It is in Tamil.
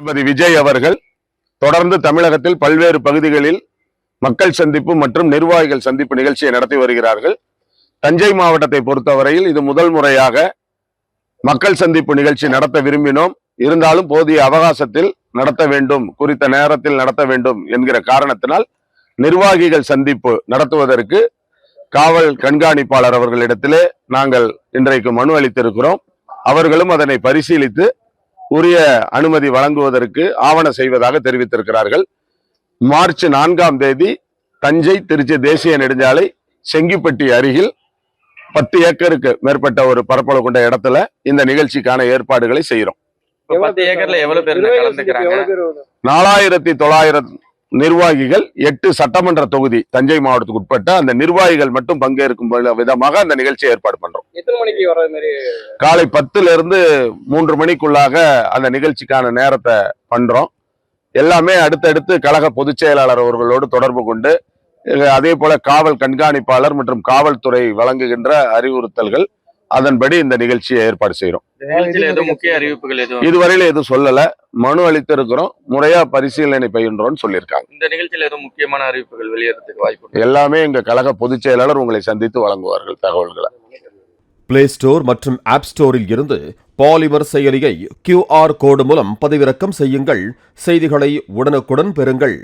தளபதி விஜய் அவர்கள் தொடர்ந்து தமிழகத்தில் பல்வேறு பகுதிகளில் மக்கள் சந்திப்பு மற்றும் நிர்வாகிகள் சந்திப்பு நிகழ்ச்சியை நடத்தி வருகிறார்கள். தஞ்சை மாவட்டத்தை பொறுத்தவரையில் இது முதல் முறையாக மக்கள் சந்திப்பு நிகழ்ச்சி நடத்த விரும்பினோம். இருந்தாலும் போதிய அவகாசத்தில் நடத்த வேண்டும், குறித்த நேரத்தில் நடத்த வேண்டும் என்கிற காரணத்தினால் நிர்வாகிகள் சந்திப்பு நடத்துவதற்கு காவல் கண்காணிப்பாளர் அவர்களிடத்திலே நாங்கள் இன்றைக்கு மனு அளித்திருக்கிறோம். அவர்களும் அதனை பரிசீலித்து உரிய அனுமதி வழங்குவதற்கு ஆவண செய்வதாக தெரிவித்திருக்கிறார்கள். மார்ச் 4ஆம் தேதி தஞ்சை திருச்சி தேசிய நெடுஞ்சாலை செங்கிப்பட்டி அருகில் 10 ஏக்கருக்கு மேற்பட்ட ஒரு பரப்பளவு கொண்ட இடத்துல இந்த நிகழ்ச்சிக்கான ஏற்பாடுகளை செய்யறோம். 10 ஏக்கர்ல எவ்வளவு பேர் கலந்துக்கிறாங்க? 4900 நிர்வாகிகள் 8 சட்டமன்ற தொகுதி தஞ்சை மாவட்டத்துக்கு உட்பட்ட அந்த நிர்வாகிகள் மட்டும் பங்கேற்கும் விதமாக அந்த நிகழ்ச்சியை ஏற்பாடு பண்றோம். எத்தனை மணிக்கு வர மாதிரி? காலை 10ல இருந்து 3 மணிக்குள்ளாக அந்த நிகழ்ச்சிக்கான நேரத்தை பண்றோம். எல்லாமே அடுத்தடுத்து கழக பொதுச் செயலாளர் அவர்களோடு தொடர்பு கொண்டு, அதே போல காவல் கண்காணிப்பாளர் மற்றும் காவல்துறை வழங்குகின்ற அறிவுறுத்தல்கள் அதன்படி இந்த நிகழ்ச்சியை ஏற்பாடு செய்யறோம். முக்கிய அறிவிப்புகள் இதுவரையில எதுவும் சொல்லல, மனு அளித்திருக்கிறோம், முறையா பரிசீலனை பயின்றோம்னு சொல்லியிருக்காங்க. இந்த நிகழ்ச்சியில் எதுவும் முக்கியமான அறிவிப்புகள் வெளியேறதுக்கு வாய்ப்பு? எல்லாமே எங்க கழக பொதுச் செயலாளர் உங்களை சந்தித்து வழங்குவார்கள் தகவல்களை. பிளே ஸ்டோர் மற்றும் ஆப் ஸ்டோரில் இருந்து பாலிமர் செயலியை QR கோடு மூலம் பதிவிறக்கம் செய்யுங்கள். செய்திகளை உடனுக்குடன் பெறுங்கள்.